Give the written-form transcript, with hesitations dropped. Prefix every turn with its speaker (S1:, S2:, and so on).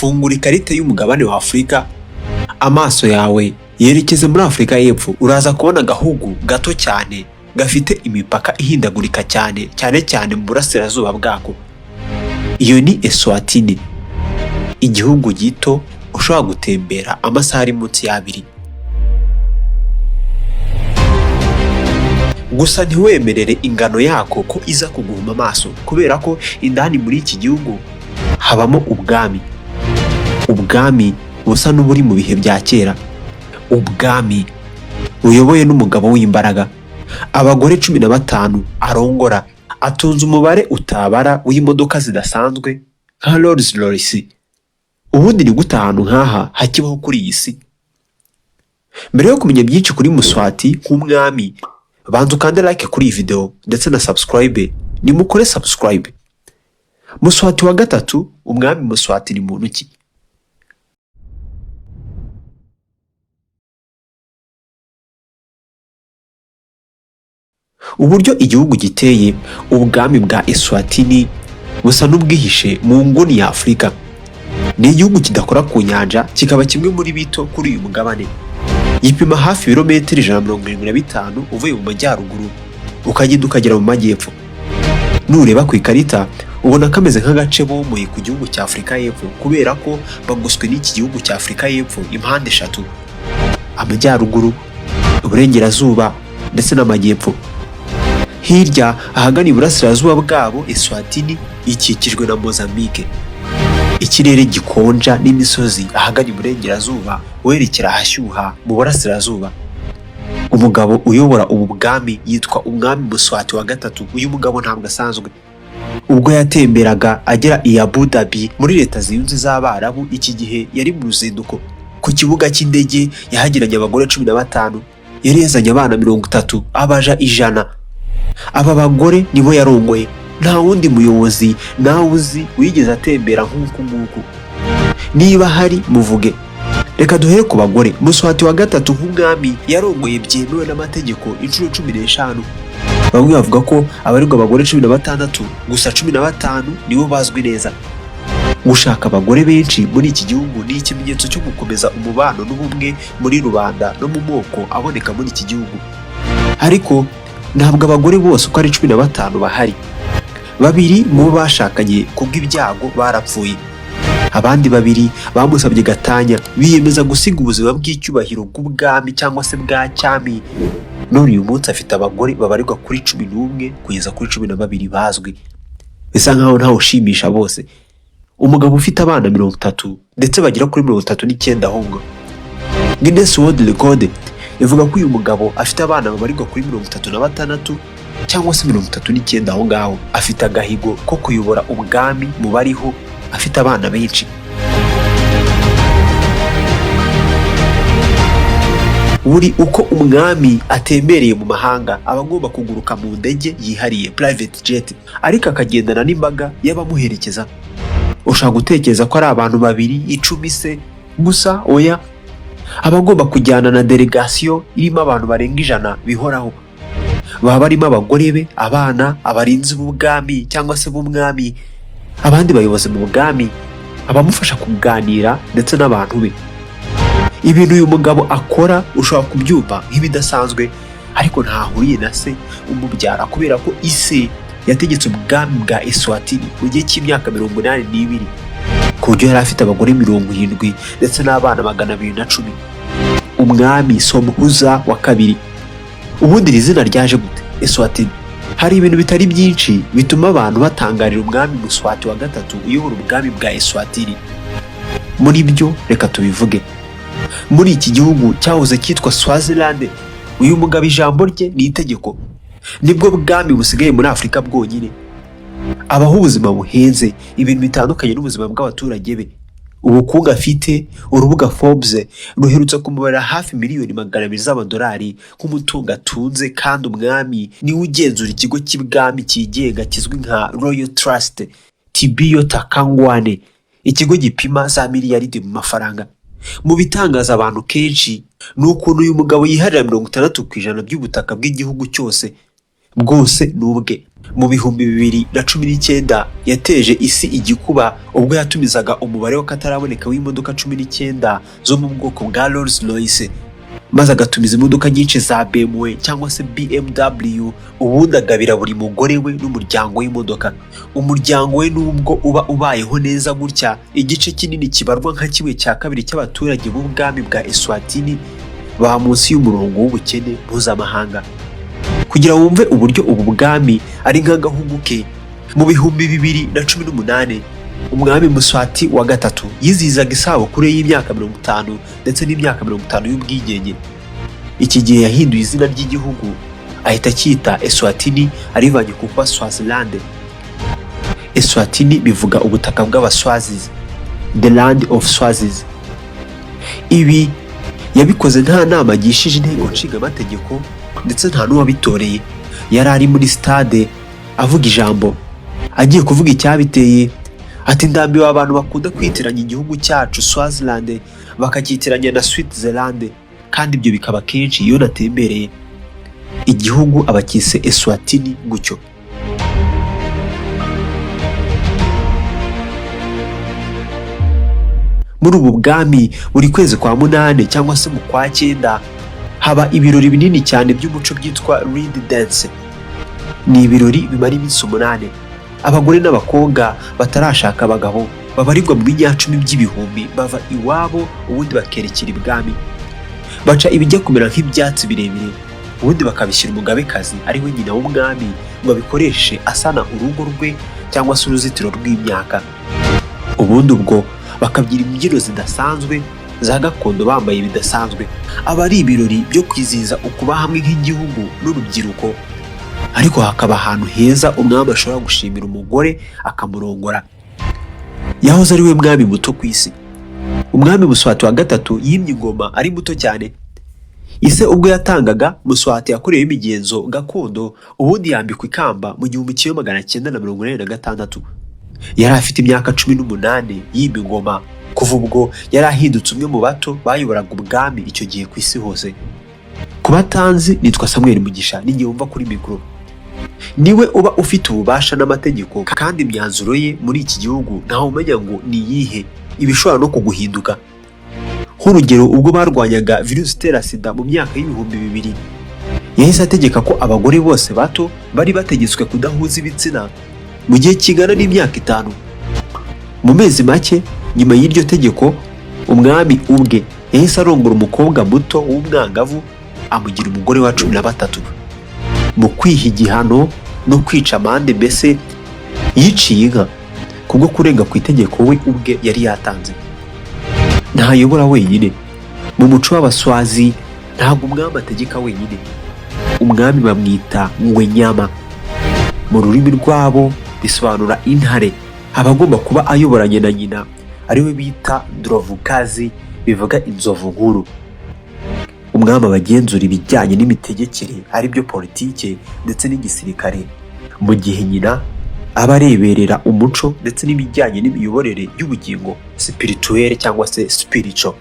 S1: fungura ikarita y'umugabane wa Afurika, amaso yawe yerekeze muri Afurika y'Epfo. Uraza kubona agahugu gato cyane gafite imipaka ihindagurika cyane cyane mu burasirazuba bwako. Iyo ni Eswatini, igihugu gito ushobora gutembera amasaha ari munsi y'abiri. Gusa ntiwemerere ingano yako ko iza kuguhuma amaso, kubera ko indani muri iki gihugu habamo ubwami busa n'uburi mu bihe bya kera, ubwami uyoboye n'umugabo w'imbaraga. Abagore 15 arongora, atunze umubare utabara w'imodoka zidasanzwe nka Rolls Royce. Ubundi ni gute ahantu nk'aha hakibaho kuri iyi si? Mbere yo kumenya byinshi kuri Muswati nk'umwami, banza ukande like kuri iyi video ndetse na subscribe. Nimukore subscribe. Muswati wa gatatu, umwami Muswati ni muntu ki? Uburyo igihugu giteye, ubwami bwa Eswatini busa n'ubwihishe mu nguni ya Afurika. Ni igihugu kidakora ku nyanja, kikaba kimwe muri bito kuri uyu mugabane. Gipima hafi ibirometero 175 uvuye mu majyaruguru ukagenda ukagera mu majyepfo. Nureba ku ikarita ubona kameze nk'agace bomoye ku gihugu cya Afurika y'Epfo, kubera ko baguswe n'iki gihugu cya Afurika y'Epfo impande 3: amajyaruguru, uburengerazuba ndetse n'amajyepfo. Hirya ahagana iburasirazuba bwabo, Eswatini ikikijwe na Mozambique. Ikirere gikonja n'imisozi ahagana iburengerazuba werekera ahashyuha mu burasirazuba. Umugabo uyobora ubu bwami yitwa umwami Muswati wa gatatu. Uyu mugabo ntabwo asanzwe. Ubwo yatemberaga agera i Abu Dhabi muri Leta Zunze z'Abarabu, iki gihe yari mu ruzinduko. Ku kibuga cy'indege yahagiranye abagore 15, yari yazanye abana 30, abaja 100. Aba bagore nibo yarongoye. Nta wundi muyobozi nawe uzi wigeze atembera nk'uku. Niba hari muvuge. Reka duhere ku bagore. Muswati wa gatatu nk'umwami yarongoye byemewe n'amategeko inshuro 15. Bamwe bavuga ko abarirwa abagore 16, gusa 15 nibo bazwi neza. Gushaka abagore benshi muri iki gihugu ni ikimenyetso cyo gukomeza umubano n'ubumwe muri rubanda no mu moko aboneka muri iki gihugu. Ariko ntabwo abagore bose uko ari 15 bahari. 2 mu bashakanye kubw'ibyago barapfuye. Abandi 2 bamusabye gatanya, biyemeza gusiga ubuzima bw'icyubahiro bw'ubwami cyangwa se bwa cyami. None uyu munsi afite abagore babarirwa kuri 11 kugeza kuri 12 bazwi. Bisa nkaho ntawe ushimisha bose. Umugabo ufite abana 30 ndetse bagera kuri 39 ahubwo. Guinness World Record ivuga ko uyu mugabo afite abana babarirwa kuri 36 cyangwa se 39 aho ngaho. Afite agahigo ko kuyobora ubwami mu bariho, afite abana benshi. Buri uko umwami atembereye mu mahanga aba agomba kuguruka mu ndege yihariye, private jet, ariko akagendana n'imbaga y'abamuherekeza. Ushaka gutekereza ko ari abantu 2, 10 se? Gusa oya, aba agomba kujyana na delegation irimo abantu barenga 100 bihoraho. Baba barimo abagore be, abana, abarinzi b'ubwami cyangwa se b'umwami, abandi bayobozi mu bwami, abamufasha kuganira ndetse n'abantu be. Ibintu uyu mugabo akora ushobora kubyumva nk'ibidasanzwe, ariko ntahuriye na se umubyara, kubera ko ise yategetse ubwami bwa Eswatini mu gihe cy'imyaka 82, ku buryo yari afite abagore 70 ndetse n'abana 210. Umwami Somhuza wa kabiri. Ubundi iri zina ryaje gute? Eswatini. Hari ibintu bitari byinshi bituma abantu batangarira umwami Muswati wa gatatu uyobora ubwami bwa Eswatini. Muri byo reka tubivuge. Muri iki gihugu cyahoze cyitwa Swaziland, uyu mugabo ijambo rye ni itegeko. Nibwo bwami busigaye muri Afurika bwonyine. Abaho ubuzima buhenze, ibintu bitandukanye n'ubuzima bw'abaturage be. Ubukungu afite, urubuga Forbes ruherutse kumubara hafi miliyoni 200 z'amadolari nk'umutungo atunze, kandi umwami niwe ugenzura ikigo cy'ibwami cyigenga kizwi nka Royal Trust Tibio Takangwane, ikigo gipima za miliyaridi mu mafaranga. Mu bitangaza abantu kenshi ni ukuntu uyu mugabo yiharira 60% by'ubutaka bw'igihugu cyose. bwose n'ubwe. Mu bihumbi 2019 yateje isi igikuba ubwo yatumizaga umubare w'akataraboneka w'imodoka 19 zo mu bwoko bwa Rolls Royce, maze agatumiza imodoka nyinshi za BMW cyangwa se BMW, ubundi agabira buri mugore we n'umuryango w'imodoka. Umuryango we nubwo uba ubayeho neza gutya, igice kinini kibarwa nka kimwe cya kabiri cy'abaturage b'ubwami bwa Eswatini baba munsi y'umurongo w'ubukene mpuzamahanga. Kugira wumve uburyo ubu bwami ari nk'agahugu ke, mu bihumbi 2018 umwami Muswati wa gatatu yizihizaga isabukuru y'imyaka 50 ndetse n'imyaka 50 y'ubwigenge. Iki gihe yahinduye izina ry'igihugu ahita cyita Eswatini arivanye ku kuba Swaziland. Eswatini bivuga ubutaka bw'Abaswazis, the land of Swazis. Ibi yabikoze nta nama gishije inteko nshinga amategeko ndetse nta n'uwabitoreye. Yari ari muri stade avuga ijambo, agiye kuvuga icyabiteye ati ndambiwe abantu bakunda kwitiranya igihugu cyacu Swaziland bakacyitiranya na Switzerland, kandi ibyo bikaba kenshi iyo natembereye igihugu abakise Eswatini gutyo. Muri ubu bwami buri kwezi kwa munane cyangwa se mu kwa 9 haba ibirori binini cyane by'umuco byitwa Reed Dance. Ni ibirori bimara iminsi 8. Abagore n'abakobwa batarashaka abagabo babarirwa mu binyacumi by'ibihumbi bava iwabo ubundi bakerekera ibwami. Baca ibijya kumera nk'ibyatsi birebire ubundi bakabishyira umugabekazi ari we nyina w'umwami ngo abikoreshe asana urugo rwe cyangwa se uruzitiro rw'imyaka. Ubundi ubwo bakabyira imbyino zidasanzwe za gakondo bambaye bidasanzwe. Aba ari ibirori byo kwizihiza ukuba hamwe nk'igihugu n'urubyiruko, ariko hakaba ahantu heza umwami ashobora gushimira umugore akamurongora. Yahoze ari we mwami muto ku isi. Umwami Muswati wa gatatu yimye ingoma ari muto cyane. Ise ubwo yatangaga, Muswati yakorewe imigenzo gakondo ubundi yambikwa ikamba mu 1986. Yari afite imyaka 18 yimye ingoma. Kuva ubwo yari ahindutse umwe mu bato bayoboraga ubwami icyo gihe ku isi hose. Ku batanzi nitwa Samuel Mugisha, ninjye wumva kuri mikro. Niwe uba ufite ububasha n'amategeko, kandi imyanzuro ye muri iki gihugu ntaho umenya ngo ni yihe ibishobora no kuguhinduka. Nk'urugero, ubwo barwanyaga virusi itera sida mu myaka y'ibihumbi 2000, yahise ategeka ko abagore bose bato bari bategetswe kudahuza ibitsina mu gihe kingana n'imyaka 5. Mu mezi make nyuma y'iryo tegeko, umwami ubwe yahise arongora umukobwa muto w'umwangavu amugira umugore wa 13. Mu kwiha igihano no kwica amande, mbese yiciye inka kubwo kurenga ku itegeko we ubwe yari yatanze. Ntayobora wenyine. Mu muco w'Abaswazi ntabwo umwami ategeka wenyine. Umwami bamwita nyama. Mu rurimi rwabo bisobanura intare. Abagomba kuba ayoboranye na nyina ariwe bita Drovukazi, bivuga inzovu nkuru. Umwami abagenzura ibijyanye n'imitegekere ari byo politike ndetse n'igisirikare, mu gihe nyina aba areberera umuco ndetse n'ibijyanye n'imiyoborere y'ubugingo spirituel cyangwa se spiritual.